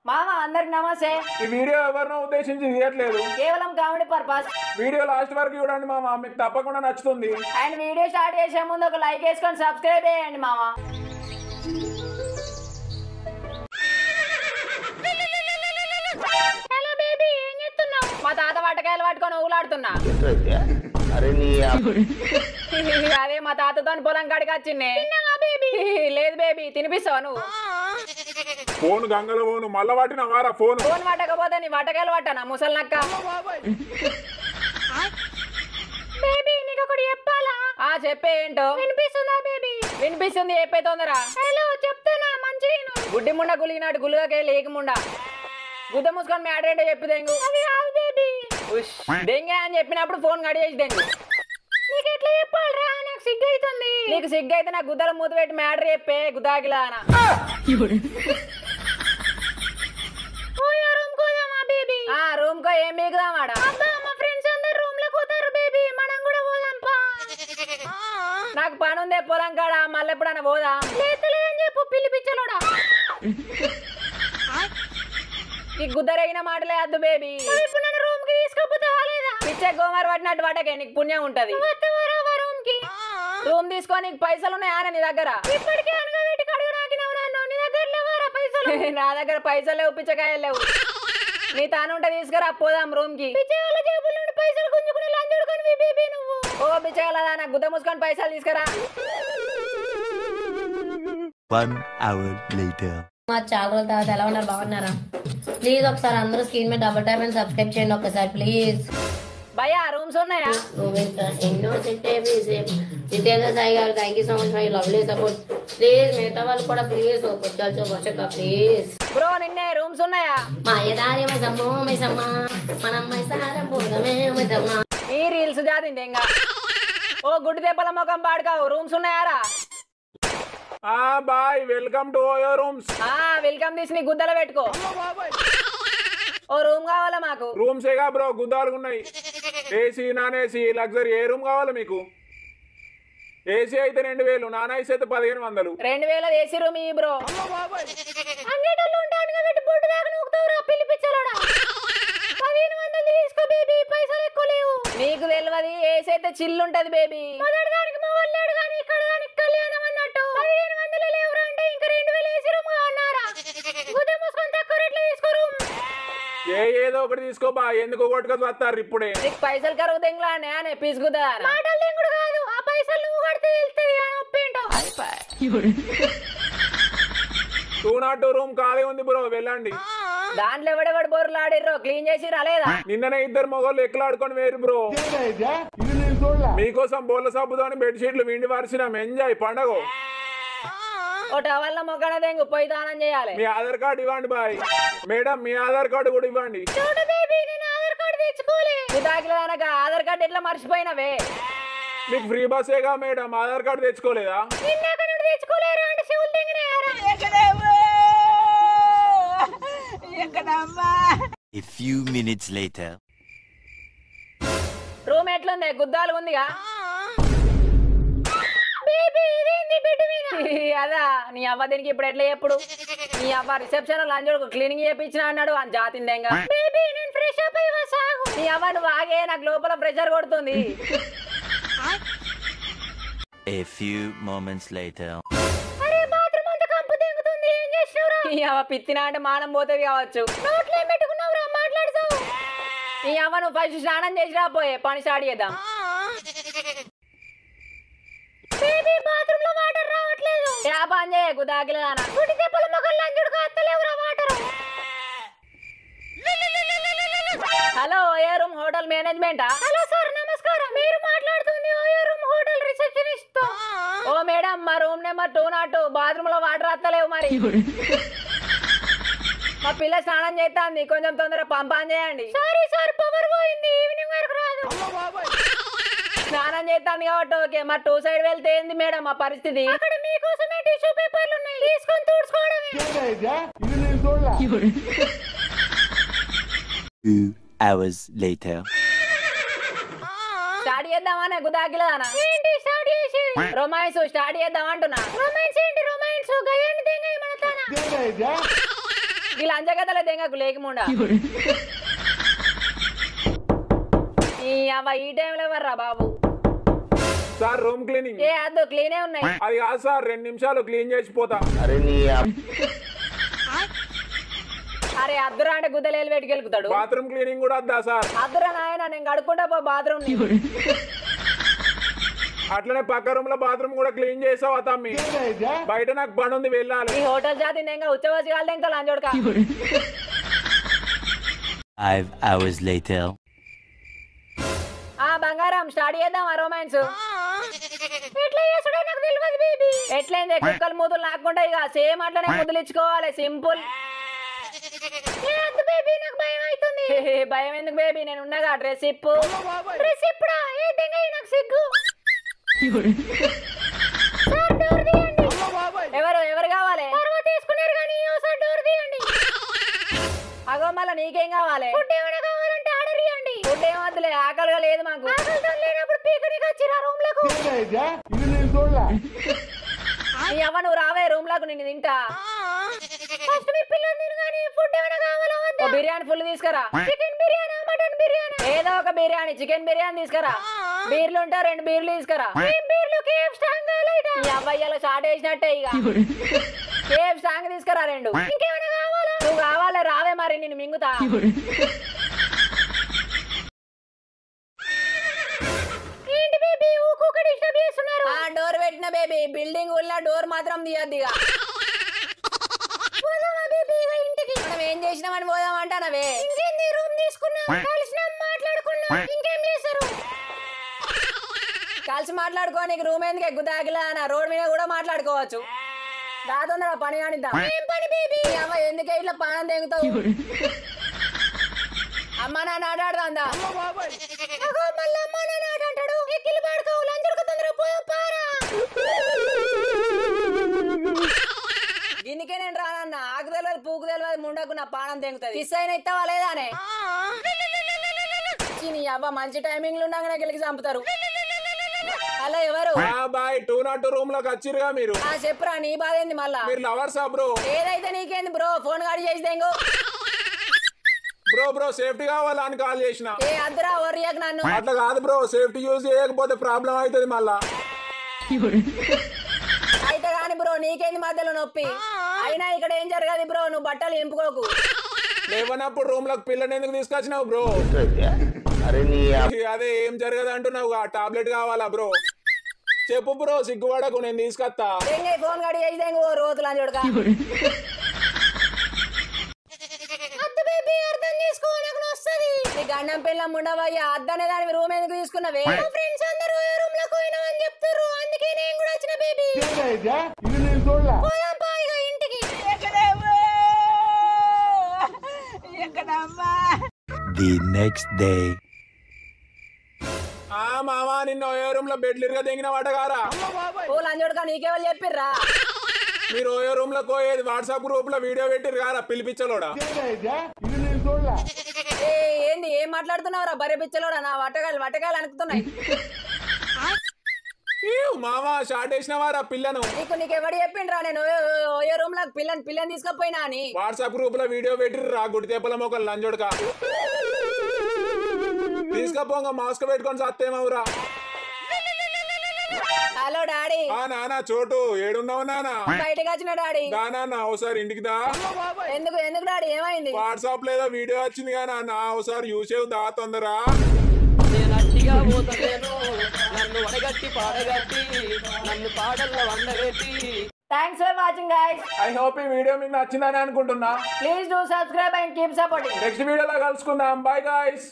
మామ అందరికి నమస్తే. ఈ వీడియో ఎవరినో ఉద్దేశించి తీయట్లేదు, కేవలం కామెడీ పర్పస్. వీడియో లాస్ట్ వరకు చూడండి మామ, మీకు తప్పకుండా నచ్చుతుంది. అండ్ వీడియో స్టార్ట్ చేసే ముందు ఒక లైక్ వేసుకొని సబ్స్క్రైబ్ చేయండి మామ. హలో బేబీ, ఏం చేస్తున్నావు? మా తాత వటకాయలు పట్టుకొని ఊలాడుతున్నా. అదే మా తాతతో పొలం కాడికి వచ్చింది. లేదు బేబీ, తినిపిస్తావా నువ్వు? ఫోన్ గంగలో పోను, మళ్ళా వాటిన వారా ఫోన్. ఫోన్ పట్టకపోతే నీ వటకాయలు పట్టానా ముసలినక్క? బేబీ నీకు ఒకటి చెప్పాలా? చెప్పే. ఏంటో? వినిపిస్తుందా బేబీ? వినిపిస్తుంది, చెప్పే తొందర. హలో చెప్తానా, మంచి గుడ్డి ముండ గులిగినాడు గులుగకే లేకముండ గుద్ద మూసుకొని మ్యాటర్ ఏంటో చెప్పి దెంగు. అది కాదు బేబీ. దెంగే అని చెప్పినప్పుడు ఫోన్ కడిగేసి దెంగు. నీకు ఎట్లా చెప్పాలరా, నాకు సిగ్గు అవుతుంది. నీకు సిగ్గు అయితే నాకు గుద్దల మూత పెట్టి మ్యాటర్ చెప్పే గుదాకిలా. రూమ్ కో ఏం మిగుదామాడ? మా ఫ్రెండ్స్ అందరు రూమ్ లో కూతారు బేబీ, మనం కూడా పోదాంపా. నాకు పని ఉందే పొలం కాడ, మళ్ళీ ఎప్పుడన్నా పోదాం. లేదని చెప్పు పిలిపించలోడా. ఈ గుద్దరగిన మాటలే వద్దు బేబీ. ఇప్పుడు నన్ను రూమ్ కి తీసుకపోతావా లేదా? పిచ్చే గోమార్ పట్టినట్టు పట్టకే, నీకు పుణ్యం ఉంటది. రూమ్ తీసుకో, నీకు పైసలు ఉన్నాయా నీ దగ్గర? ఇప్పటికే అనగా వీటికి అడుగు నాకినవు నన్ను. నీ దగ్గర లేవారా పైసలు? నా దగ్గర పైసలు లేవు, పిచ్చకాయలు లేవు. నీ తానుంటే తీసుకురా, పోదాం రూమ్ కి. పిచ్చగాళ్ళ జేబుల నుండి పైసలు గుంజుకుని లంజుడుకొని బేబీ నువ్వు. ఓ పిచ్చగాళ్ళ నాకు గుద్ద మూసుకొని పైసలు తీసుకురా. 1 hour later. చాలా రోజుల తర్వాత ఎలా ఉన్నారు, బాగున్నారా? ప్లీజ్ ఒకసారి అందరూ స్క్రీన్ మీద డబుల్ ట్యాప్ అండ్ సబ్స్క్రైబ్ చేయండి ఒక్కసారి ప్లీజ్. భయ్యా రూమ్స్ ఉన్నాయా? ఎన్నో నిత్యేంద్ర సాయి గారు thank you so much for lovely support. Please మిగతా వాళ్ళు కూడా ప్లీజ్ వచ్చాక ప్లీజ్. బ్రో నిన్నే రూమ్స్ ఉన్నాయా? మాయదారి మైసమ్మో మైసమ్మ మనం మైసారం పోదమే మైసమ్మ. ఈ రీల్స్ జాతింది ఇంకా. ఓ గుడ్డి దెబ్బల ముఖం పాడుకావు, రూమ్స్ ఉన్నాయారా? Boy, welcome to your rooms. Welcome తీసి నీ గుద్దలు పెట్టుకో. ఓ రూమ్ కావాలా మాకు? రూమ్స్ ఏగా బ్రో, గుద్దాలు ఉన్నాయి. ఏసీ, నాన్ ఏసీ, లగ్జరీ ఏ రూమ్ కావాలా మీకు? ఏసీ అయితే 2000, నాన్ ఏసీ అయితే 1500. 2000 ఏసీ రూమ్ ఈ బ్రో. అన్నిటిలో ఉంటానుగా పెట్టి బొడ్డు దాకా నూకుతావురా పిలిపించలోడా. 1500 తీసుకో బేబీ, పైసలు ఎక్కువ లేవు. నీకు తెలియదు, ఏసీ అయితే చిల్లు ఉంటది బేబీ. మొదటి దానికి మొగలేడు కానీ ఇక్కడ దానికి కళ్యాణం అన్నట్టు. 1500 లేవురా అంటే ఇంకా 2000 ఏసీ రూమ్ అన్నారా? గుద్ద మూసుకొని తక్కువ రేట్లు తీసుకో రూమ్. ఏదో ఒకటి తీసుకో బా, ఎందుకు కొట్టుకొని వస్తారు ఇప్పుడే. నీకు పైసలు కరువు దెంగులా అనే పీసుకుదా? మాటలు దెంగుడు కాదు, ఆ పైసలు నువ్వు కడితే వెళ్తుంది అని ఒప్పేంటో. 202 రూమ్ ఖాళీ ఉంది బ్రో, వెళ్ళండి. దాంట్లో ఎవడెవడు బోర్లు ఆడిర్రో క్లీన్ చేసి రాలేదా? నిన్ననే ఇద్దరు మొగోళ్ళు ఎక్కలాడుకొని వేరు బ్రో. మీకోసం బోర్ల సబ్బుతోని బెడ్షీట్లు విండి వార్చినాం, ఎంజాయ్ పండగ. ఓ టవల్ మొగ్గన దెంగు, పోయి దానం చేయాలి. మీ ఆధార్ కార్డు ఇవ్వండి బాయ్. మేడం మీ ఆధార్ కార్డు కూడా ఇవ్వండి. ఆధార్ కార్డు ఎట్లా మర్చిపోయినవే? మీకు ఫ్రీ బస్సేగా మేడం, ఆధార్ కార్డు తెచ్చుకోలేదా? A few minutes later. Room ఎట్లుంది? గుద్దాలు ఉందిగా? అదా నీ అవ్వ దీనికి ఇప్పుడు ఎట్లా ఎప్పుడు? నీ అవ్వ రిసెప్షన్ లంచ్ క్లీనింగ్ చేయించిన అన్నాడు అని జాతిందేగా. నీ అవ్వ నువ్వు ఆగే, నాకు లోపల ప్రెషర్ కొడుతుంది. A few moments later. నీ అవ్వ పిత్తినా అంటే మానం పోతుంది కావచ్చు. నీ అవ్వ నువ్వు ఫస్ట్ స్నానం చేసి రాపోయే, పని స్టార్ట్ చేద్దాం. బాత్రూమ్ లో వాటర్ రావట్లేదు. హలో ఓయో రూమ్ హోటల్ మేనేజ్మెంటా? హలో సార్ నమస్కారం, మీరు మాట్లాడుతుంది ఓయో రూమ్ హోటల్ రిసెప్షనిస్ట్. ఓ మేడం, మా రూమ్ నెంబర్ 202 బాత్రూమ్ లో వాటర్ వస్తలేవు మరి. మా పిల్ల స్నానం చేస్తాంది, కొంచెం తొందరగా పంపాన్ చేయండి. సారీ సార్, పవర్ పోయింది, ఈవినింగ్ వరకు రాదు. స్నానం చేస్తాను కాబట్టి ఓకే, మరి 2 సైడ్ వెళ్తే ఏంది మేడం మా పరిస్థితి? అక్కడ మీకోసమే టిష్యూ పేపర్లు ఉన్నాయి, తీసుకొని తుడుచుకోవడమే. 2 hours later. స్టార్ట్ చేద్దామనే గుదాకిలానా? ఏంటి స్టార్ట్ చేసేది? రొమాన్స్ స్టార్ట్ చేద్దాం అంటున్నా. రొమాన్స్ ఏంటి? రొమాన్స్ గయాన్ని దెంగై మనతానా. ఈ లంచగతల దెంగకు లేకముండా ఈ అవ్వ ఈ టైంలో ఎవర్రా బాబు సార్ రూమ్ క్లీనింగ్. ఏ అద్దు క్లీనే ఉన్నాయి. అది కాదు సార్ 2 నిమిషాలు క్లీన్ చేసిపోతా. అరే అద్దురా అంటే గుద్దలేలు పెట్టుకెళ్తాడు. బాత్రూమ్ క్లీనింగ్ కూడా వద్దా సార్? అద్దురా నాయన నేను కడుక్కుంటా పో బాత్రూమ్. అట్లనే పక్క రూమ్ లో బాత్రూమ్ కూడా క్లీన్ చేసావా తమ్మి? బయట నాకు పని ఉంది వెళ్ళాలి. ఈ హోటల్ జాతి ఇంకా ఉచ్చవసి కాదు ఇంకా లంచోడక. 5 hours later. ఆ బంగారం స్టార్ట్ చేద్దాం ఆ రొమాన్స్. ఎట్లా చేసుడో నాకు తెలియదు బేబీ. ఎట్లైంది కుక్కలు మూతులు నాకుంటా ఇక సేమ్ అట్లనే ముద్దులు ఇచ్చుకోవాలి సింపుల్. బేబీ నాకు భయం అవుతుంది. భయం ఎందుకు బేబీ నేను ఉన్నాగా డ్రెస్ ఇప్పు. డ్రెస్ ఇప్పుడా ఏ దెంగ నాకు సిగ్గు. సార్ డోర్ తీయండి. ఎవరు కావాలి? తర్వాత తీసుకున్నారు కానీ ఒకసారి డోర్ తీయండి. అగో మళ్ళీ నీకేం కావాలి? ఫుడ్ ఏమైనా కావాలంటే ఆర్డర్ ఇవ్వండి. ఫుడ్ ఏం వద్దులే ఆకలిగా లేదు మాకు. ఆకలితో లేనప్పుడు పీకనికి వచ్చిరా రూమ్ లకు. నీ అవ్వ నువ్వు రావే రూమ్ లకు నేను తింటా. ఫస్ట్ మీ పిల్లలు తిను కానీ ఫుడ్ ఏమైనా కావాలా వద్దా? బిర్యానీ ఫుల్ తీసుకురా. చికెన్ బిర్యానీ మటన్ బిర్యానీ ఏదో ఒక బిర్యానీ. చికెన్ బిర్యానీ తీసుకురా. బీర్లు ఉంటా 2 బీర్లు తీసుకురా. బీర్లు కేఫ్ స్ట్రాంగ్ కాలేదా? ఈ అవ్వయ్యలో షార్ట్ వేసినట్టే ఇక. కేఫ్ స్ట్రాంగ్ తీసుకురా 2. ఇంకేమైనా కావాలా? నువ్వు కావాలా రావే మరి నేను మింగుతా. ఏంటి బేబీ ఊకూక డిస్టర్బ్ చేస్తున్నారు? ఆ డోర్ పెట్టిన బేబీ బిల్డింగ్ ఉల్ల డోర్ మాత్రం తీయద్దు ఇక. ఇంటికి మనం ఏం చేసినామని పోదామంటానవే. ఇంకేంది రూమ్ తీసుకున్నాం కలిసినాం మాట్లాడుకున్నాం ఇంకేం చేశారు? కలిసి మాట్లాడుకోనికి రూమ్ ఎందుకు ఎక్కువ దాగిలా అన్న రోడ్ మీద కూడా మాట్లాడుకోవచ్చు. దాతొందర పని కానిద్దాం. ఏం పని బేబీ? అమ్మ ఎందుకే ఇట్లా పానం తెగుతావు? అమ్మ నాన్న ఆడాడుదా? మళ్ళీ అమ్మ నాన్న ఆట అంటాడు. ఎక్కిలు పాడుకోవు లంచడుకు తొందర పారా. దీనికే నేను రానన్న ఆకు తెలియదు పూకు తెలియదు ముండకు నా పానం తెంగుతుంది. మిస్ అయిన ఇస్తావా లేదానే? నీ అవ్వ మంచి టైమింగ్ లో ఉండగానే గెలికి చంపుతారు. హలో ఎవరు? బాయ్ 202 రూమ్ లోకి వచ్చిరుగా మీరు. చెప్పురా నీ బాధ ఏంది మళ్ళా? మీరు లవర్సా బ్రో? ఏదైతే నీకేంది బ్రో ఫోన్ కాడి చేసి దెంగు. బ్రో సేఫ్టీ కావాలా అని కాల్ చేసిన. ఏ అద్దరా ఓరియకు నన్ను. అట్లా కాదు బ్రో సేఫ్టీ యూజ్ చేయకపోతే ప్రాబ్లం అవుతుంది మళ్ళా. అయితే గాని బ్రో నీకేంది మధ్యలో నొప్పి? అయినా ఇక్కడ ఏం జరగదు బ్రో నువ్వు బట్టలు ఎంపుకోకు. లేవనప్పుడు రూమ్ లోకి పిల్లని ఎందుకు తీసుకొచ్చినావు బ్రో? అదే ఏం జరగదు అంటున్నావు టాబ్లెట్ కావాలా బ్రో? చెప్పు బ్రో సిగ్గుపడకు నేను తీసుకొస్తా. ఫోన్ కాడి చేసి దెంగు రోజులు అని చూడక. అర్థం చేసుకో నాకు వస్తుంది. నీ గండం పిల్లం ఉండవయ్యా అద్దనే దాని రూమ్ ఎందుకు తీసుకున్నావే? ఫ్రెండ్స్ అందరూ రూమ్ లో పోయినావు అని చెప్తారు అందుకే నేను కూడా వచ్చిన బేబీ. పోదాం పాయిగా ఇంటికి. The next day. మామా నిన్న ఓయో రూమ్ లో బెడ్లిరుగా తెంగిన వాటగారా? ఓ లంజోడక నీకెవరు చెప్పిర్రా? మీరు ఓయో రూమ్ లో పోయేది వాట్సాప్ గ్రూప్ లో వీడియో పెట్టిరు కారా పిలిపించలోడా? ఏంది ఏం మాట్లాడుతున్నావురా బర్రె పిచ్చలోడా? నా వటకాయలు అనుకుతున్నాయి. మామా షార్ట్ వేసినవారా పిల్లను? నీకెవడు చెప్పిండ్రా నేను ఓయో రూమ్ లో పిల్లని తీసుకపోయినా అని? వాట్సాప్ గ్రూప్ లో వీడియో పెట్టిరు రా గుడి తెప్పల మొక్కలు లంజోడక. తీసుకపోంగ మాస్క్ పెట్టుకొని సత్తేమవురా. Hello daddy. నానా చోటు ఏడున్నావు నానా? బయటకు వచ్చిన డాడీ. నానా ఒకసారి ఇంటికి దా. ఎందుకు డాడీ ఏమైంది? వాట్సాప్ లేదో వీడియో వచ్చింది గా నాన్న ఒకసారి యూస్ దా తొందరా. Thanks for watching guys. I hope ఈ వీడియో మీకు నచ్చిందని అనుకుంటున్నా. Please do subscribe and keep supporting. Next వీడియోలో కలుసుకుందాం. Bye guys.